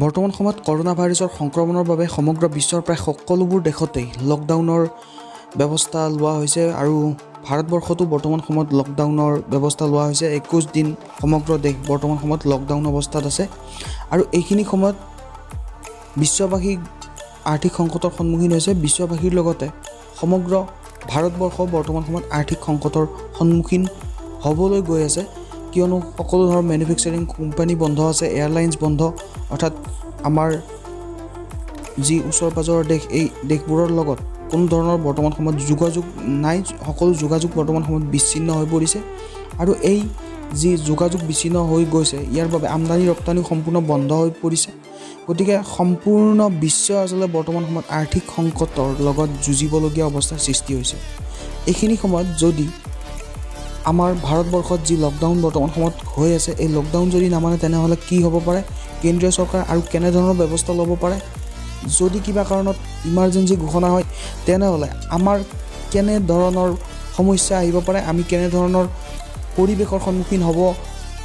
বৰ্তমান সময়ত কৰোনা ভাইৰাছৰ সংক্ৰমণৰ বাবে সমগ্ৰ বিশ্বৰ প্ৰায় সকলোবোৰ দেশতেই লকডাউনৰ ব্যৱস্থা লোৱা হৈছে আৰু ভাৰতবৰ্ষতো বৰ্তমান সময়ত লকডাউনৰ ব্যৱস্থা লোৱা হৈছে। 21 দিন সমগ্ৰ দেশ বৰ্তমান সময়ত লকডাউন অৱস্থাত আছে আৰু এইখিনি সময়ত বিশ্ববাসী আৰ্থিক সংকটৰ সন্মুখীন হৈছে। বিশ্ববাসীৰ লগতে সমগ্ৰ ভাৰতবৰ্ষ বৰ্তমান সময়ত আৰ্থিক সংকটৰ সন্মুখীন হ'বলৈ গৈ আছে, কিয়নো সকলো ধৰণৰ মেনুফেকচাৰিং কোম্পানী বন্ধ আছে, এয়াৰলাইন্স বন্ধ, অৰ্থাৎ আমাৰ যি ওচৰ পাজৰৰ দেশ এই দেশবোৰৰ লগত কোনো ধৰণৰ বৰ্তমান সময়ত যোগাযোগ নাই। সকলো যোগাযোগ বৰ্তমান সময়ত বিচ্ছিন্ন হৈ পৰিছে আৰু এই যি যোগাযোগ বিচ্ছিন্ন হৈ গৈছে ইয়াৰ বাবে আমদানি ৰপ্তানিও সম্পূৰ্ণ বন্ধ হৈ পৰিছে। গতিকে সম্পূৰ্ণ বিশ্ব আচলতে বৰ্তমান সময়ত আৰ্থিক সংকটৰ লগত যুঁজিবলগীয়া অৱস্থাৰ সৃষ্টি হৈছে। এইখিনি সময়ত যদি আমাৰ ভাৰতবৰ্ষত যি লকডাউন বৰ্তমান সময়ত হৈ আছে, এই লকডাউন যদি নামানে তেনেহ'লে কি হ'ব পাৰে, কেন্দ্ৰীয় চৰকাৰ আৰু কেনেধৰণৰ ব্যৱস্থা ল'ব পাৰে, যদি কিবা কাৰণত ইমাৰ্জেঞ্চি ঘোষণা হয় তেনেহ'লে আমাৰ কেনেধৰণৰ সমস্যা আহিব পাৰে, আমি কেনেধৰণৰ পৰিৱেশৰ সন্মুখীন হ'ব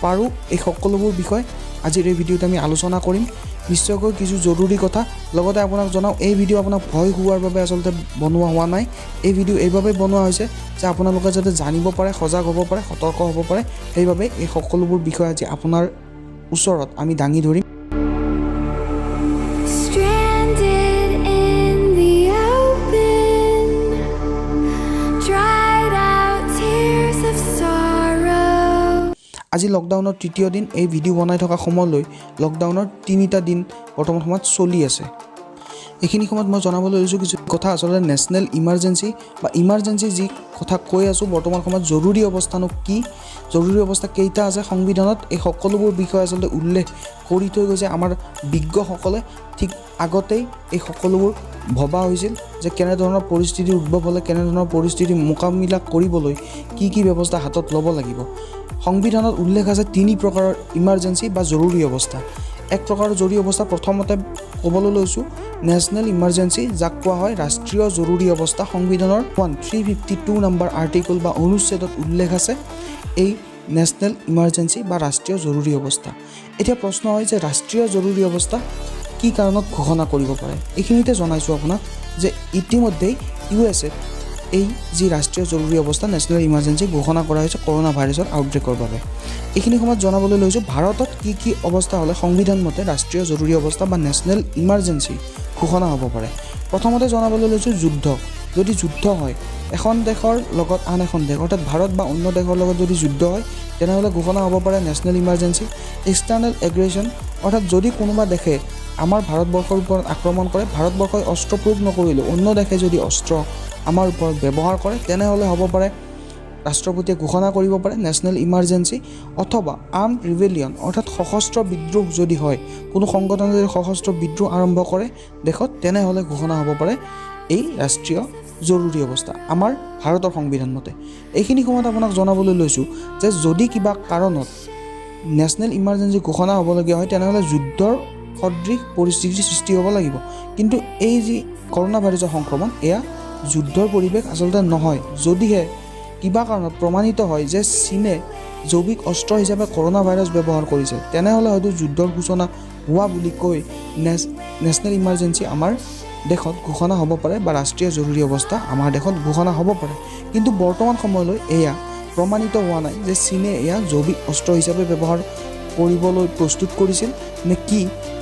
পাৰোঁ, এই সকলোবোৰ বিষয় আজিৰ এই ভিডিঅ'ত আমি আলোচনা কৰিম। নিশ্চয়কৈ কিছু জৰুৰী কথা লগতে আপোনাক জনাওঁ, এই ভিডিঅ' আপোনাক ভয় খুওৱাৰ বাবে আচলতে বনোৱা হোৱা নাই। এই ভিডিঅ' এইবাবেই বনোৱা হৈছে যে আপোনালোকে যাতে জানিব পাৰে, সজাগ হ'ব পাৰে, সতৰ্ক হ'ব পাৰে। সেইবাবে এই সকলোবোৰ বিষয় আজি আপোনাৰ ওচৰত আমি দাঙি ধৰিম। আজি লকডাউনৰ তৃতীয় দিন। এই ভিডিঅ' বনাই থকা সময়লৈ লকডাউনৰ 3টা দিন বৰ্তমান সময়ত চলি আছে। এইখিনি সময়ত মই জনাবলৈ লৈছোঁ কিছু কথা। আচলতে নেশ্যনেল ইমাৰ্জেঞ্চি বা ইমাৰ্জেঞ্চি যি কথা কৈ আছোঁ বৰ্তমান সময়ত জৰুৰী অৱস্থানো কি, জৰুৰী অৱস্থা কেইটা আছে সংবিধানত, এই সকলোবোৰ বিষয় আচলতে উল্লেখ কৰি থৈ গৈছে আমাৰ বিজ্ঞসকলে। ঠিক আগতেই এই সকলোবোৰ ভবা হৈছিল যে কেনেধৰণৰ পৰিস্থিতিৰ উদ্ভৱ হ'লে, কেনেধৰণৰ পৰিস্থিতি মোকাবিলা কৰিবলৈ কি কি ব্যৱস্থা হাতত ল'ব লাগিব। সংবিধানত উল্লেখ আছে 3 প্ৰকাৰৰ ইমাৰ্জেঞ্চি বা জৰুৰী অৱস্থা। এক প্ৰকাৰৰ জৰুৰী অৱস্থা প্ৰথমতে ক'বলৈ লৈছোঁ নেশ্যনেল ইমাৰ্জেঞ্চি, যাক কোৱা হয় ৰাষ্ট্ৰীয় জৰুৰী অৱস্থা। সংবিধানৰ 352 নম্বৰ আৰ্টিকল বা অনুচ্ছেদত উল্লেখ আছে এই নেশ্যনেল ইমাৰ্জেঞ্চি বা ৰাষ্ট্ৰীয় জৰুৰী অৱস্থা। এতিয়া প্ৰশ্ন হয় যে ৰাষ্ট্ৰীয় জৰুৰী অৱস্থা কি কাৰণত ঘোষণা কৰিব পাৰে। এইখিনিতে জনাইছোঁ আপোনাক যে ইতিমধ্যেই USA এই যি ৰাষ্ট্ৰীয় জৰুৰী অৱস্থা নেশ্যনেল ইমাৰ্জেঞ্চি ঘোষণা কৰা হৈছে কৰোনা ভাইৰাছৰ আউটব্ৰেকৰ বাবে। এইখিনি সময়ত জনাবলৈ লৈছোঁ ভাৰতত কি কি অৱস্থা হ'লে সংবিধান মতে ৰাষ্ট্ৰীয় জৰুৰী অৱস্থা বা নেশ্যনেল ইমাৰ্জেঞ্চি ঘোষণা হ'ব পাৰে। প্ৰথমতে জনাবলৈ লৈছোঁ যুদ্ধ। যদি যুদ্ধ হয় এখন দেশৰ লগত আন এখন দেশ, অৰ্থাৎ ভাৰত বা অন্য দেশৰ লগত যদি যুদ্ধ হয় তেনেহ'লে ঘোষণা হ'ব পাৰে নেশ্যনেল ইমাৰ্জেঞ্চি। এক্সটাৰ্নেল এগ্ৰেশ্যন, অৰ্থাৎ যদি কোনোবা দেশে আমাৰ ভাৰতবৰ্ষৰ ওপৰত আক্ৰমণ কৰে, ভাৰতবৰ্ষই অস্ত্ৰ প্ৰয়োগ নকৰিলেও অন্য দেশে যদি অস্ত্ৰ আমাৰ ওপৰত ব্যৱহাৰ কৰে তেনেহ'লে হ'ব পাৰে ৰাষ্ট্ৰপতিয়ে ঘোষণা কৰিব পাৰে নেশ্যনেল ইমাৰ্জেঞ্চি। অথবা আৰ্ম ৰিবেলিয়ন, অৰ্থাৎ সশস্ত্ৰ বিদ্ৰোহ যদি হয়, কোনো সংগঠনে যদি সশস্ত্ৰ বিদ্ৰোহ আৰম্ভ কৰে দেশত, তেনেহ'লে ঘোষণা হ'ব পাৰে এই ৰাষ্ট্ৰীয় জৰুৰী অৱস্থা আমাৰ ভাৰতৰ সংবিধান মতে। এইখিনি সময়ত আপোনাক জনাবলৈ লৈছোঁ যে যদি কিবা কাৰণত নেশ্যনেল ইমাৰ্জেঞ্চি ঘোষণা হ'বলগীয়া হয় তেনেহ'লে যুদ্ধৰ সদৃশ পৰিস্থিতিৰ সৃষ্টি হ'ব লাগিব। কিন্তু এই যি কৰোনা ভাইৰাছৰ সংক্ৰমণ এয়া যুদ্ধৰ পৰিৱেশ আচলতে নহয়। যদিহে কিবা কাৰণত প্ৰমাণিত হয় যে চীনে জৈৱিক অস্ত্ৰ হিচাপে কৰোনা ভাইৰাছ ব্যৱহাৰ কৰিছে তেনেহ'লে হয়তো যুদ্ধৰ সূচনা হোৱা বুলি কৈ নেশ্যনেল ইমাৰ্জেঞ্চি আমাৰ দেশত ঘোষণা হ'ব পাৰে বা ৰাষ্ট্ৰীয় জৰুৰী অৱস্থা আমাৰ দেশত ঘোষণা হ'ব পাৰে। কিন্তু বৰ্তমান সময়লৈ এয়া প্ৰমাণিত হোৱা নাই যে চীনে এয়া জৈৱিক অস্ত্ৰ হিচাপে ব্যৱহাৰ কৰিবলৈ প্ৰস্তুত কৰিছিল নে কি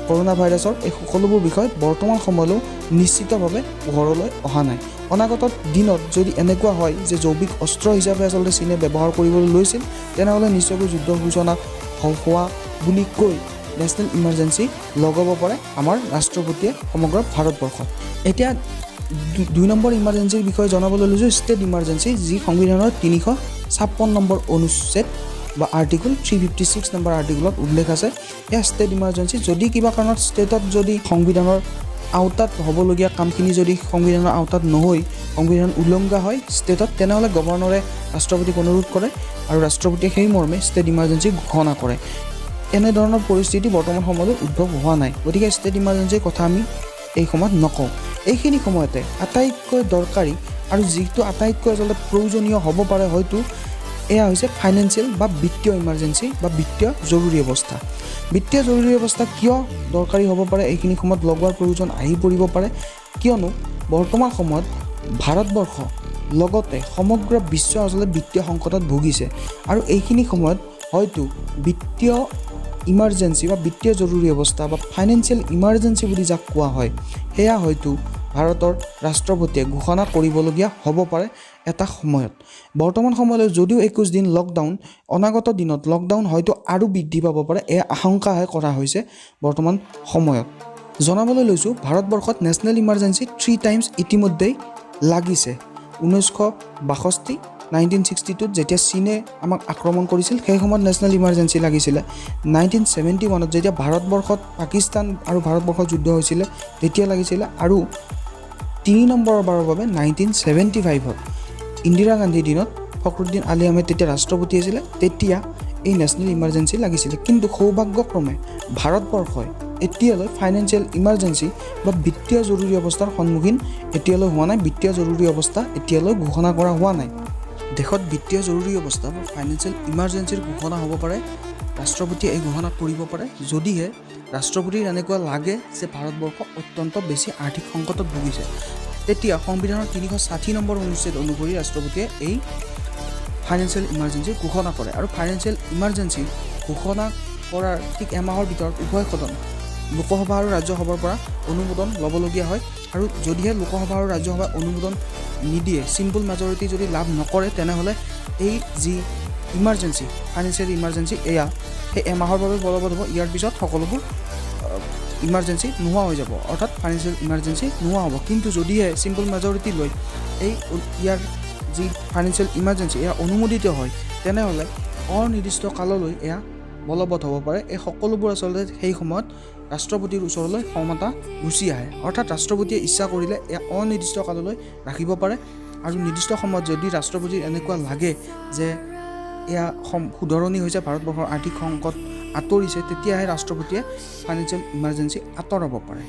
কৰোনা ভাইৰাছৰ, এই সকলোবোৰ বিষয় বৰ্তমান সময়লৈ নিশ্চিতভাৱে পোহৰলৈ অহা নাই। অনাগত দিনত যদি এনেকুৱা হয় যে জৈৱিক অস্ত্ৰ হিচাপে আচলতে চীনে ব্যৱহাৰ কৰিবলৈ লৈছিল তেনেহ'লে নিশ্চয়কৈ যুদ্ধৰ সূচনা হোৱা বুলি কৈ নেশ্যনেল ইমাৰ্জেঞ্চি লগাব পাৰে আমাৰ ৰাষ্ট্ৰপতিয়ে সমগ্ৰ ভাৰতবৰ্ষত। এতিয়া 2 নম্বৰ ইমাৰ্জেঞ্চিৰ বিষয়ে জনাবলৈ লৈছোঁ ষ্টেট ইমাৰ্জেঞ্চি, যি সংবিধানৰ 356 নম্বৰ অনুচ্ছেদ বা আৰ্টিকল 356 নম্বৰ আৰ্টিকলত উল্লেখ আছে। এয়া ষ্টেট ইমাৰ্জেঞ্চি। যদি কিবা কাৰণত ষ্টেটত যদি সংবিধানৰ আওতাত হ'বলগীয়া কামখিনি যদি সংবিধানৰ আওতাত নহৈ সংবিধান উলংঘা হয় ষ্টেটত, তেনেহ'লে গভৰ্ণৰে ৰাষ্ট্ৰপতিক অনুৰোধ কৰে আৰু ৰাষ্ট্ৰপতিয়ে সেই মৰ্মে ষ্টেট ইমাৰ্জেঞ্চি ঘোষণা কৰে। এনেধৰণৰ পৰিস্থিতি বৰ্তমান সময়লৈ উদ্ভৱ হোৱা নাই। গতিকে ষ্টেট ইমাৰ্জেঞ্চিৰ কথা আমি এই সময়ত নকওঁ। এইখিনি সময়তে আটাইতকৈ দৰকাৰী আৰু যিটো আটাইতকৈ আচলতে প্ৰয়োজনীয় হ'ব পাৰে হয়তো এয়া হৈছে ফাইনেন্সিয়েল বা বিত্তীয় ইমাৰ্জেঞ্চি বা বিত্তীয় জৰুৰী অৱস্থা। বিত্তীয় জৰুৰী অৱস্থা কিয় দৰকাৰী হ'ব পাৰে, এইখিনি সময়ত লগোৱাৰ প্ৰয়োজন আহি পৰিব পাৰে, কিয়নো বৰ্তমান সময়ত ভাৰতবৰ্ষ লগতে সমগ্ৰ বিশ্ব আচলতে বিত্তীয় সংকটত ভুগিছে আৰু এইখিনি সময়ত হয়তো বিত্তীয় ইমাৰ্জেঞ্চি বা বিত্তীয় জৰুৰী অৱস্থা বা ফাইনেন্সিয়েল ইমাৰ্জেঞ্চি বুলি যাক কোৱা হয়, সেয়া হয়তো ভাৰতৰ ৰাষ্ট্ৰপতিয়ে ঘোষণা কৰিবলগীয়া হ'ব পাৰে এটা সময়ত। বৰ্তমান সময়লৈ যদিও 21 দিন লকডাউন, অনাগত দিনত লকডাউন হয়তো আৰু বৃদ্ধি পাব পাৰে, এয়া আশংকাহে কৰা হৈছে বৰ্তমান সময়ত। জনাবলৈ লৈছোঁ ভাৰতবৰ্ষত নেশ্যনেল ইমাৰ্জেঞ্চি 3 টাইমছ ইতিমধ্যেই লাগিছে। 1962 1962 যেতিয়া চীনে আমাক আক্ৰমণ কৰিছিল সেই সময়ত নেশ্যনেল ইমাৰ্জেঞ্চি লাগিছিলে। 1971 যেতিয়া ভাৰতবৰ্ষত পাকিস্তান আৰু ভাৰতবৰ্ষৰ যুদ্ধ হৈছিলে তেতিয়া লাগিছিলে, আৰু 3 নম্বৰৰ বাৰৰ বাবে 1975 ইন্দিৰা গান্ধীৰ দিনত ফখৰুদ্দিন আলি আহমেদ তেতিয়া ৰাষ্ট্ৰপতি আছিলে, তেতিয়া এই নেশ্যনেল ইমাৰ্জেঞ্চি লাগিছিলে। কিন্তু সৌভাগ্যক্ৰমে ভাৰতবৰ্ষই এতিয়ালৈ ফাইনেন্সিয়েল ইমাৰ্জেঞ্চি বা বিত্তীয় জৰুৰী অৱস্থাৰ সন্মুখীন এতিয়ালৈ হোৱা নাই, বিত্তীয় জৰুৰী অৱস্থা এতিয়ালৈ ঘোষণা কৰা হোৱা নাই। দেশত বিত্তীয় জৰুৰী অৱস্থা বা ফাইনেন্সিয়েল ইমাৰ্জেঞ্চিৰ ঘোষণা হ'ব পাৰে, ৰাষ্ট্ৰপতিয়ে এই ঘোষণা কৰিব পাৰে যদিহে ৰাষ্ট্ৰপতিৰ এনেকুৱা লাগে যে ভাৰতবৰ্ষ অত্যন্ত বেছি আৰ্থিক সংকটত ভুগিছে। তেতিয়া সংবিধানৰ 360 নম্বৰ অনুচ্ছেদ অনুসৰি ৰাষ্ট্ৰপতিয়ে এই ফাইনেন্সিয়েল ইমাৰ্জেঞ্চি ঘোষণা কৰে আৰু ফাইনেন্সিয়েল ইমাৰ্জেঞ্চি ঘোষণা কৰাৰ ঠিক এমাহৰ ভিতৰত উভয় সদন লোকসভা আৰু ৰাজ্যসভাৰ পৰা অনুমোদন ল'বলগীয়া হয়, আৰু যদিহে লোকসভা আৰু ৰাজ্যসভাই অনুমোদন নিদিয়ে, চিম্পল মেজৰিটি যদি লাভ নকৰে, তেনেহ'লে এই যি ইমাৰ্জেঞ্চি ফাইনেন্সিয়েল ইমাৰ্জেঞ্চি এয়া সেই এমাহৰ বাবে বলবৎ হ'ব। ইয়াৰ পিছত সকলোবোৰ ইমাৰ্জেঞ্চি নোহোৱা হৈ যাব, অৰ্থাৎ ফাইনেন্সিয়েল ইমাৰ্জেঞ্চি নোহোৱা হ'ব। কিন্তু যদিহে চিম্পল মেজৰিটি লৈ ইয়াৰ যি ফাইনেন্সিয়েল ইমাৰ্জেঞ্চি এয়া অনুমোদিত হয়, তেনেহ'লে অনিৰ্দিষ্ট কাললৈ এয়া বলবৎ হ'ব পাৰে। এই সকলোবোৰ আচলতে সেই সময়ত ৰাষ্ট্ৰপতিৰ ওচৰলৈ ক্ষমতা গুচি আহে, অৰ্থাৎ ৰাষ্ট্ৰপতিয়ে ইচ্ছা কৰিলে এয়া অনিৰ্দিষ্ট কাললৈ ৰাখিব পাৰে। আৰু নিৰ্দিষ্ট সময়ত যদি ৰাষ্ট্ৰপতিৰ এনেকুৱা লাগে যে এয়া শুধৰণি হৈছে, ভাৰতবৰ্ষৰ আৰ্থিক সংকট আঁতৰিছে, তেতিয়াহে ৰাষ্ট্ৰপতিয়ে ফাইনেন্সিয়েল ইমাৰ্জেঞ্চি আঁতৰাব পাৰে।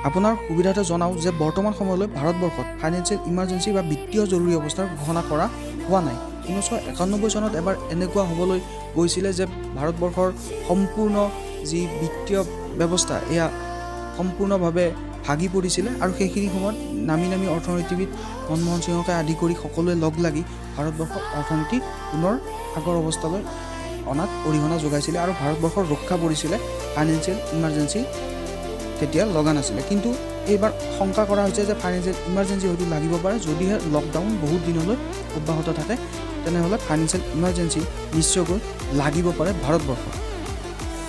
আপোনাৰ সুবিধাতে জনাওঁ যে বৰ্তমান সময়লৈ ভাৰতবৰ্ষত ফাইনেন্সিয়েল ইমাৰ্জেঞ্চি বা বিত্তীয় জৰুৰী অৱস্থাৰ ঘোষণা কৰা হোৱা নাই। 1991 চনত এবাৰ এনেকুৱা হ'বলৈ গৈছিলে যে ভাৰতবৰ্ষৰ সম্পূৰ্ণ যি বিত্তীয় ব্যৱস্থা এয়া সম্পূৰ্ণভাৱে ভাগি পৰিছিলে, আৰু সেইখিনি সময়ত নামী অৰ্থনীতিবিদ মনমোহন সিঙকে আদি কৰি সকলোৱে লগ লাগি ভাৰতবৰ্ষৰ অৰ্থনীতি পুনৰ আগৰ অৱস্থালৈ অনাত অৰিহণা যোগাইছিলে আৰু ভাৰতবৰ্ষৰ ৰক্ষা পৰিছিলে। ফাইনেন্সিয়েল ইমাৰ্জেঞ্চি তেতিয়া লগা নাছিলে, কিন্তু এইবাৰ শংকা কৰা হৈছে যে ফাইনেন্সিয়েল ইমাৰ্জেঞ্চি হয়তো লাগিব পাৰে। যদিহে লকডাউন বহুত দিনলৈ অব্যাহত থাকে, তেনেহ'লে ফাইনেন্সিয়েল ইমাৰ্জেঞ্চি নিশ্চয়কৈ লাগিব পাৰে ভাৰতবৰ্ষত।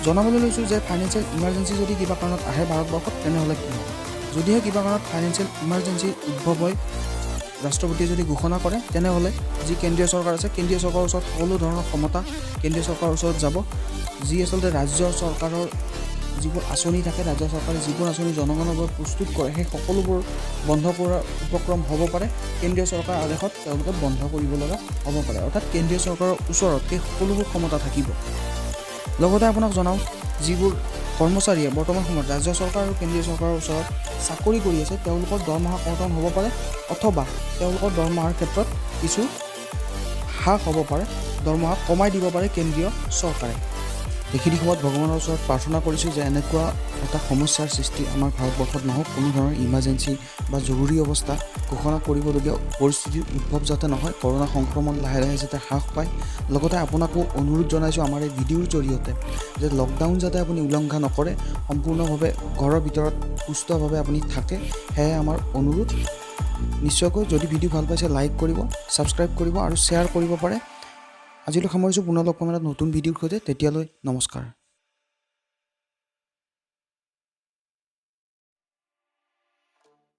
জনাবলৈ লৈছোঁ যে ফাইনেন্সিয়েল ইমাৰ্জেঞ্চি যদি কিবা কাৰণত আহে ভাৰতবৰ্ষত, তেনেহ'লে কি হ'ব? যদিহে কিবা কাৰণত ফাইনেন্সিয়েল ইমাৰ্জেঞ্চিৰ উদ্ভৱ হয়, ৰাষ্ট্ৰপতিয়ে যদি ঘোষণা কৰে, তেনেহ'লে যি কেন্দ্ৰীয় চৰকাৰ আছে, কেন্দ্ৰীয় চৰকাৰৰ ওচৰত সকলো ধৰণৰ ক্ষমতা কেন্দ্ৰীয় চৰকাৰৰ ওচৰত যাব। যি আচলতে ৰাজ্য চৰকাৰৰ যিবোৰ আঁচনি থাকে, ৰাজ্য চৰকাৰে যিবোৰ আঁচনি জনগণৰ বাবে প্ৰস্তুত কৰে, সেই সকলোবোৰ বন্ধ কৰাৰ উপক্ৰম হ'ব পাৰে। কেন্দ্ৰীয় চৰকাৰৰ আদেশত তেওঁলোকে বন্ধ কৰিব লগা হ'ব পাৰে, অৰ্থাৎ কেন্দ্ৰীয় চৰকাৰৰ ওচৰত সেই সকলোবোৰ ক্ষমতা থাকিব। লগতে আপোনাক জনাওঁ, যিবোৰ কৰ্মচাৰীয়ে বৰ্তমান সময়ত ৰাজ্য চৰকাৰ আৰু কেন্দ্ৰীয় চৰকাৰৰ ওচৰত চাকৰি কৰি আছে, তেওঁলোকৰ দৰমহা কৰ্তন হ'ব পাৰে, অথবা তেওঁলোকৰ দৰমহাৰ ক্ষেত্ৰত কিছু হ্ৰাস হ'ব পাৰে, দৰমহা কমাই দিব পাৰে কেন্দ্ৰীয় চৰকাৰে। এইখিনি সময়ত ভগৱানৰ ওচৰত প্ৰাৰ্থনা কৰিছোঁ যে এনেকুৱা এটা সমস্যাৰ সৃষ্টি আমাৰ ভাৰতবৰ্ষত নহওক, কোনো ধৰণৰ ইমাৰ্জেঞ্চি বা জৰুৰী অৱস্থা ঘোষণা কৰিবলগীয়া পৰিস্থিতিৰ উদ্ভৱ যাতে নহয়, কৰোণা সংক্ৰমণ লাহে লাহে যাতে হ্ৰাস পায়। লগতে আপোনাকো অনুৰোধ জনাইছোঁ আমাৰ এই ভিডিঅ'ৰ জৰিয়তে যে লকডাউন যাতে আপুনি উলংঘা নকৰে, সম্পূৰ্ণভাৱে ঘৰৰ ভিতৰত সুস্থভাৱে আপুনি থাকে, সেয়াই আমাৰ অনুৰোধ। নিশ্চয়কৈ যদি ভিডিঅ' ভাল পাইছে লাইক কৰিব, ছাবস্ক্ৰাইব কৰিব আৰু শ্বেয়াৰ কৰিব পাৰে। আজিলৈ সামৰিছোঁ, পুনৰ লগ পাম এটা নতুন ভিডিঅ'ৰ সৈতে। তেতিয়ালৈ নমস্কাৰ।